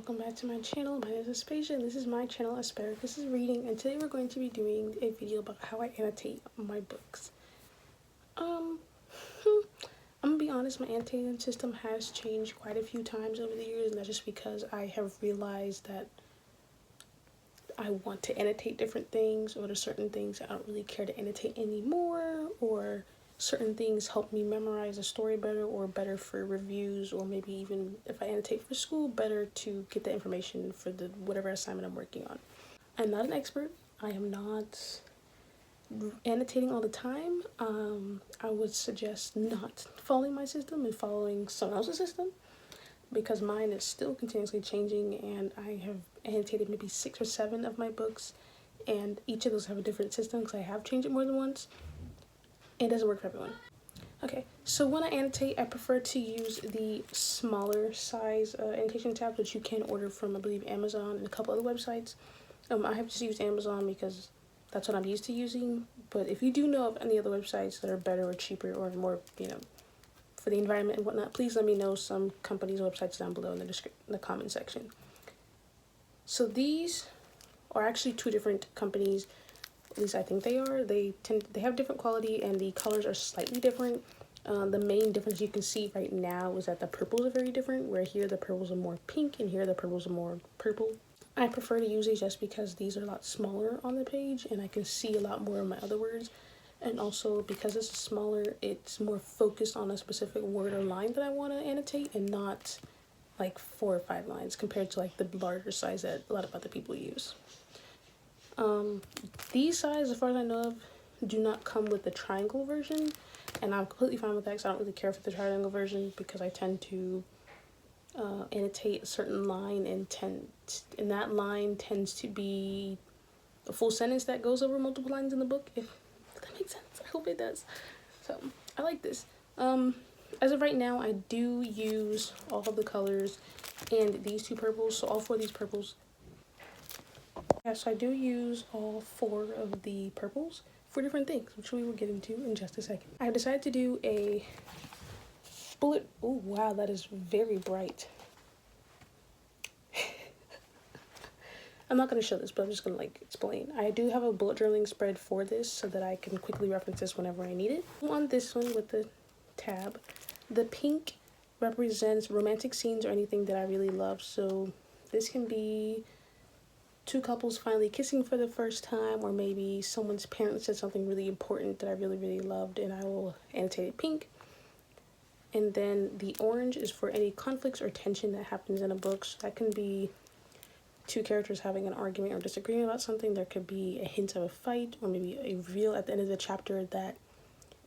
welcome back to my channel. My name is Aspasia and this is my channel Asparagus is Reading, and today we're going to be doing a video about how I annotate my books. I'm gonna be honest, my annotating system has changed quite a few times over the years, and that's just because I have realized that I want to annotate different things, or there's certain things I don't really care to annotate anymore, or certain things help me memorize a story better, or better for reviews, or maybe even if I annotate for school, better to get the information for the whatever assignment I'm working on. I'm not an expert. I am not annotating all the time. I would suggest not following my system and following someone else's system, because mine is still continuously changing, and I have annotated maybe 6 or 7 of my books, and each of those have a different system because I have changed it more than once. It doesn't work for everyone. Okay, so when I annotate, I prefer to use the smaller size annotation tabs, which you can order from, I believe, Amazon and a couple other websites. I have just used Amazon because that's what I'm used to using, but if you do know of any other websites that are better or cheaper or more, for the environment and whatnot, please let me know some companies' websites down below in the comment section. So these are actually 2 different companies. At least I think they are. They have different quality, and the colors are slightly different. The main difference you can see right now is that the purples are very different, where here the purples are more pink and here the purples are more purple. I prefer to use these just because these are a lot smaller on the page and I can see a lot more of my other words. And also because this is smaller, it's more focused on a specific word or line that I want to annotate, and not like 4 or 5 lines compared to like the larger size that a lot of other people use. These sizes, as far as I know of, do not come with the triangle version, and I'm completely fine with that because I don't really care for the triangle version, because I tend to annotate a certain line, and that line tends to be a full sentence that goes over multiple lines in the book, if that makes sense. I hope it does. So I like this. As of right now, I do use all of the colors and these 2 purples, so all 4 of these purples. Yes, I do use all 4 of the purples for different things, which we will get into in just a second. I decided to do a bullet. Oh wow, that is very bright. I'm not going to show this, but I'm just going to explain. I do have a bullet journaling spread for this so that I can quickly reference this whenever I need it. On this one with the tab, the pink represents romantic scenes or anything that I really love. So this can be 2 couples finally kissing for the first time, or maybe someone's parents said something really important that I really, really loved, and I will annotate it pink. And then the orange is for any conflicts or tension that happens in a book. So that can be 2 characters having an argument or disagreeing about something. There could be a hint of a fight, or maybe a reveal at the end of the chapter that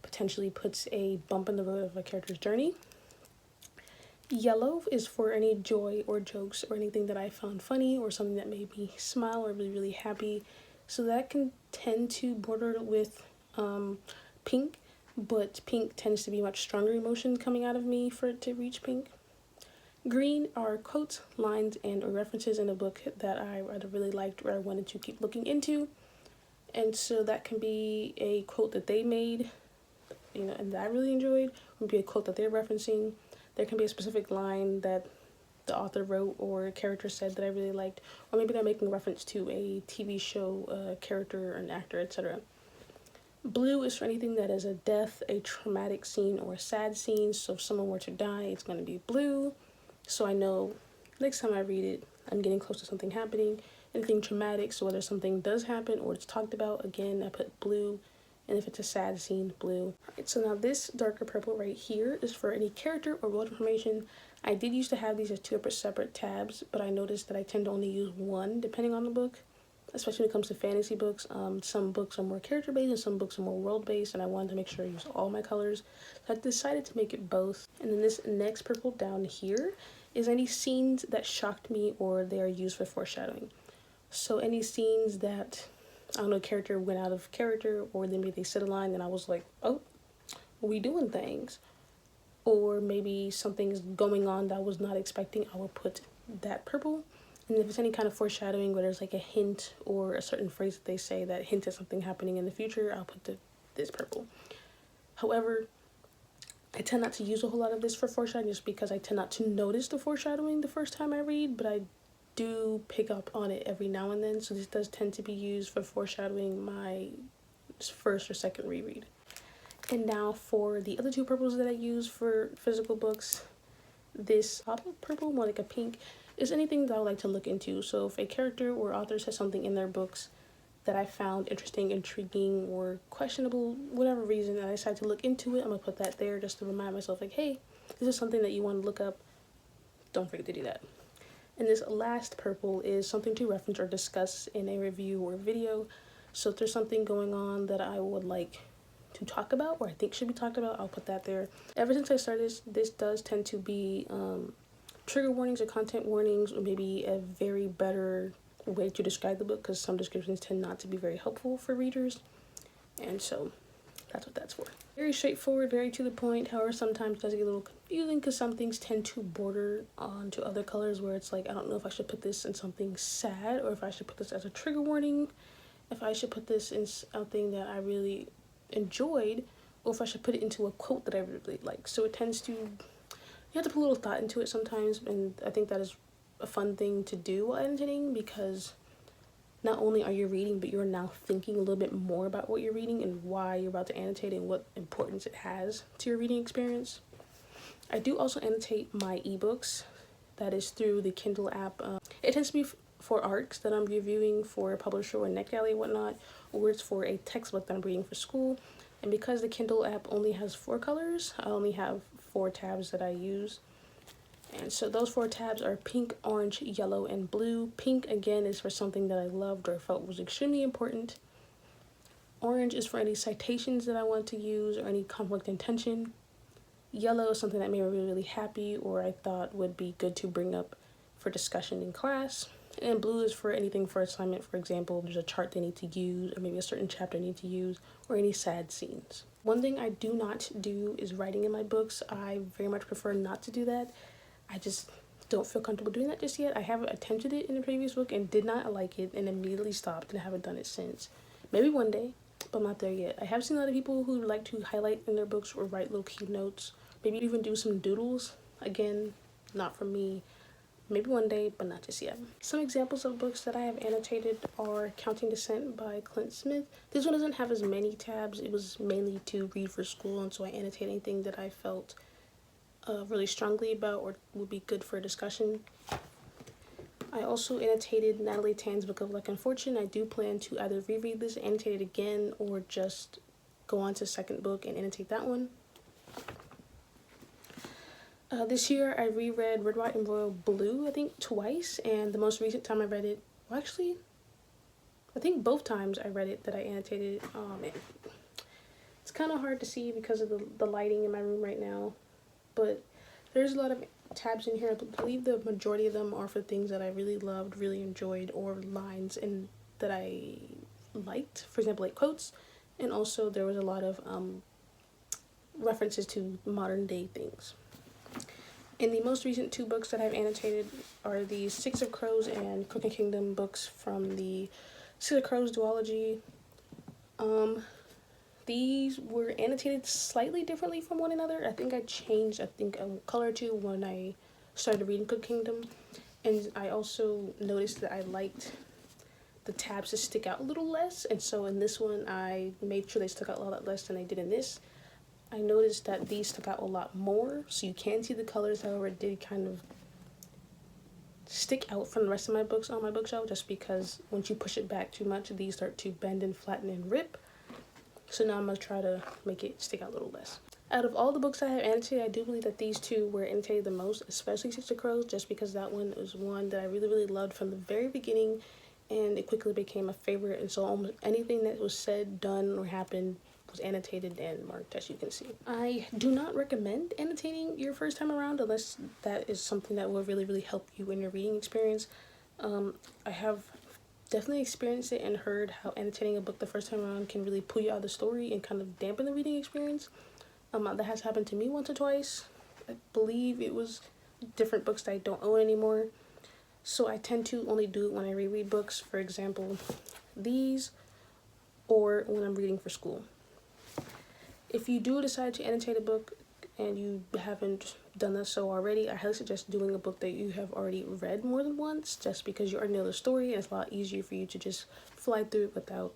potentially puts a bump in the road of a character's journey. Yellow is for any joy or jokes or anything that I found funny, or something that made me smile or really, really happy. So that can tend to border with pink, but pink tends to be much stronger emotion coming out of me for it to reach pink. Green are quotes, lines, and or references in a book that I either really liked or I wanted to keep looking into. And so that can be a quote that they made, and that I really enjoyed. It would be a quote that they're referencing. There can be a specific line that the author wrote or a character said that I really liked, or maybe they're making reference to a TV show, character, or an actor, etc. Blue is for anything that is a death, a traumatic scene, or a sad scene. So if someone were to die, it's going to be blue. So I know next time I read it, I'm getting close to something happening. Anything traumatic, so whether something does happen or it's talked about, again, I put blue. And if it's a sad scene, blue. Alright, so now this darker purple right here is for any character or world information. I did used to have these as 2 separate tabs, but I noticed that I tend to only use 1 depending on the book, especially when it comes to fantasy books. Some books are more character-based and some books are more world-based, and I wanted to make sure I use all my colors. So I decided to make it both. And then this next purple down here is any scenes that shocked me or they are used for foreshadowing. So any scenes that, I don't know, character went out of character, or then maybe they said a line and I was like, oh, we doing things. Or maybe something's going on that I was not expecting, I will put that purple. And if it's any kind of foreshadowing where there's like a hint or a certain phrase that they say that hint at something happening in the future, I'll put this purple. However, I tend not to use a whole lot of this for foreshadowing just because I tend not to notice the foreshadowing the first time I read, but I do pick up on it every now and then, so this does tend to be used for foreshadowing my first or second reread. And now for the other two purples that I use for physical books, this purple, more like a pink, is anything that I would like to look into. So if a character or author says something in their books that I found interesting, intriguing, or questionable, whatever reason, and I decide to look into it, I'm gonna put that there just to remind myself, like, hey, this is something that you want to look up. Don't forget to do that. And this last purple is something to reference or discuss in a review or video. So if there's something going on that I would like to talk about, or I think should be talked about, I'll put that there. Ever since I started this does tend to be trigger warnings or content warnings, or maybe a very better way to describe the book, because some descriptions tend not to be very helpful for readers. And so that's what that's for. Very straightforward, very to the point. However, sometimes it does get a little confusing because some things tend to border onto other colors where it's like, I don't know if I should put this in something sad, or if I should put this as a trigger warning, if I should put this in something that I really enjoyed, or if I should put it into a quote that I really like. So it tends to, you have to put a little thought into it sometimes, and I think that is a fun thing to do while annotating, because not only are you reading, but you're now thinking a little bit more about what you're reading and why you're about to annotate and what importance it has to your reading experience. I do also annotate my ebooks. That is through the Kindle app. It tends to be for arcs that I'm reviewing for a publisher or NetGalley or whatnot, or it's for a textbook that I'm reading for school. And because the Kindle app only has 4 colors, I only have 4 tabs that I use. And so those 4 tabs are pink, orange, yellow, and blue. Pink, again, is for something that I loved or felt was extremely important. Orange is for any citations that I want to use or any conflict and tension. Yellow is something that made me really, really happy or I thought would be good to bring up for discussion in class. And blue is for anything for assignment. For example, there's a chart they need to use, or maybe a certain chapter they need to use, or any sad scenes. One thing I do not do is writing in my books. I very much prefer not to do that. I just don't feel comfortable doing that just yet. I have attempted it in a previous book and did not like it and immediately stopped and haven't done it since. Maybe one day, but I'm not there yet. I have seen a lot of people who like to highlight in their books or write little keynotes. Maybe even do some doodles. Again, not for me. Maybe one day, but not just yet. Some examples of books that I have annotated are Counting Descent by Clint Smith. This one doesn't have as many tabs. It was mainly to read for school, and so I annotate anything that I felt really strongly about or would be good for a discussion. I also annotated Natalie Tan's Book of Luck and Fortune. I do plan to either reread this, annotate it again, or just go on to the second book and annotate that one. This year I reread Red, White, and Royal Blue, I think twice, and the most recent time I read it, well actually, I think both times I read it that I annotated. Oh man, it's kind of hard to see because of the lighting in my room right now. But there's a lot of tabs in here. I believe the majority of them are for things that I really loved, really enjoyed, or lines and that I liked. For example, like quotes. And also there was a lot of references to modern day things. And the most recent 2 books that I've annotated are the Six of Crows and Cooking Kingdom books from the Six of Crows duology. These were annotated slightly differently from one another. I think I changed, a color or 2 when I started reading Cook Kingdom. And I also noticed that I liked the tabs to stick out a little less. And so in this one, I made sure they stuck out a lot less than they did in this. I noticed that these stuck out a lot more. So you can see the colors, however, it did kind of stick out from the rest of my books on my bookshelf, just because once you push it back too much, these start to bend and flatten and rip. So now I'm going to try to make it stick out a little less. Out of all the books I have annotated, I do believe that these 2 were annotated the most, especially Six of Crows, just because that one was one that I really, really loved from the very beginning, and it quickly became a favorite. And so almost anything that was said, done, or happened was annotated and marked, as you can see. I do not recommend annotating your first time around unless that is something that will really, really help you in your reading experience. I have definitely experienced it and heard how annotating a book the first time around can really pull you out of the story and kind of dampen the reading experience. That has happened to me once or twice. I believe it was different books that I don't own anymore. So I tend to only do it when I reread books, for example, these, or when I'm reading for school. If you do decide to annotate a book, and you haven't done that so already, I highly suggest doing a book that you have already read more than once, just because you already know the story and it's a lot easier for you to just fly through it without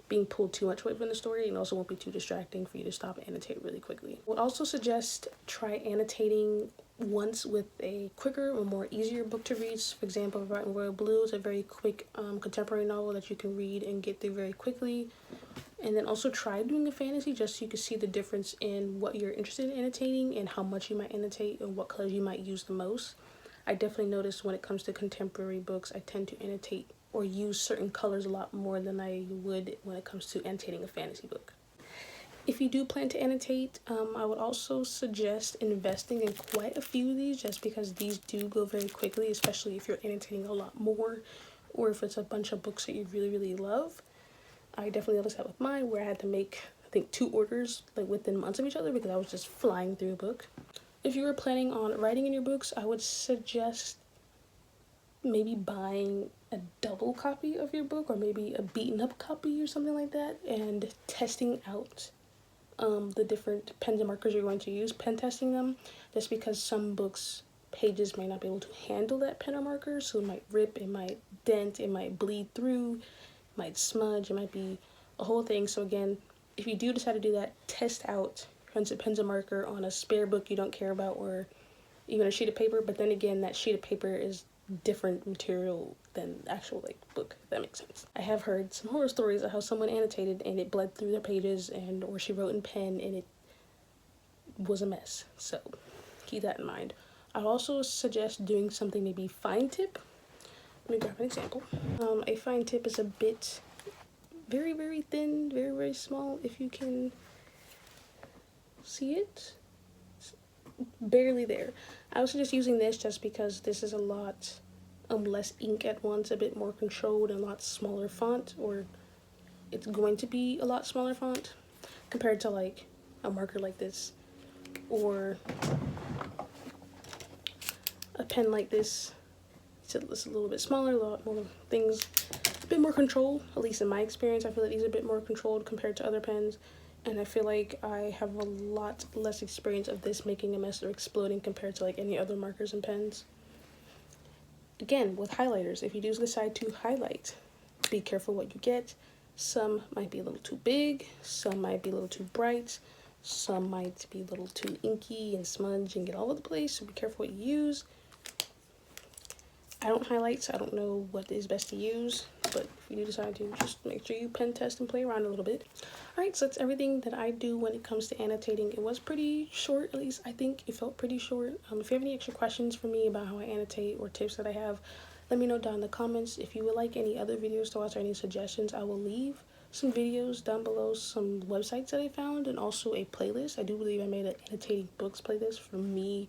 being pulled too much away from the story, and also won't be too distracting for you to stop and annotate really quickly. I would also suggest try annotating once with a quicker or more easier book to read. For example, Rotten Royal Blue is a very quick contemporary novel that you can read and get through very quickly. And then also try doing a fantasy just so you can see the difference in what you're interested in annotating and how much you might annotate and what colors you might use the most. I definitely notice when it comes to contemporary books, I tend to annotate or use certain colors a lot more than I would when it comes to annotating a fantasy book. If you do plan to annotate, I would also suggest investing in quite a few of these, just because these do go very quickly, especially if you're annotating a lot more or if it's a bunch of books that you really, really love. I definitely noticed that with mine, where I had to make, I think, 2 orders like within months of each other because I was just flying through a book. If you were planning on writing in your books, I would suggest maybe buying a double copy of your book, or maybe a beaten up copy or something like that, and testing out the different pens and markers you're going to use, pen testing them, just because some books pages may not be able to handle that pen or marker, so it might rip, it might dent, it might bleed through, it might smudge, it might be a whole thing. So again, if you do decide to do that, test out pens and marker on a spare book you don't care about, or even a sheet of paper. But then again, that sheet of paper is different material than the actual like book, if that makes sense. I have heard some horror stories of how someone annotated and it bled through their pages, and or she wrote in pen and it was a mess. So keep that in mind. I'd also suggest doing something maybe fine tip. Let me grab an example. A fine tip is a bit very, very thin, very, very small, if you can see it. It's barely there. I was just using this just because this is a lot less ink at once, a bit more controlled, and a lot smaller font, or it's going to be a lot smaller font compared to like a marker like this or a pen like this. It's a little bit smaller, a lot more things, a bit more control, at least in my experience. I feel like these are a bit more controlled compared to other pens, and I feel like I have a lot less experience of this making a mess or exploding compared to like any other markers and pens. Again, with highlighters, if you do decide to highlight, be careful what you get. Some might be a little too big, some might be a little too bright, some might be a little too inky and smudge and get all over the place, so be careful what you use. I don't highlight, so I don't know what is best to use, but if you do decide to, just make sure you pen test and play around a little bit. Alright, so that's everything that I do when it comes to annotating. It was pretty short, at least I think it felt pretty short. If you have any extra questions for me about how I annotate or tips that I have, let me know down in the comments. If you would like any other videos to watch or any suggestions, I will leave some videos down below, some websites that I found, and also a playlist. I do believe I made an annotating books playlist for me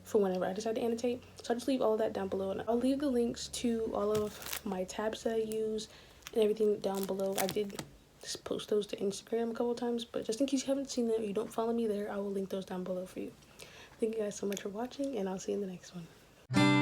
for whenever I decide to annotate. So I'll just leave all of that down below, and I'll leave the links to all of my tabs that I use and everything down below. I did just post those to Instagram a couple times, but just in case you haven't seen them or you don't follow me there, I will link those down below for you. Thank you guys so much for watching, and I'll see you in the next one.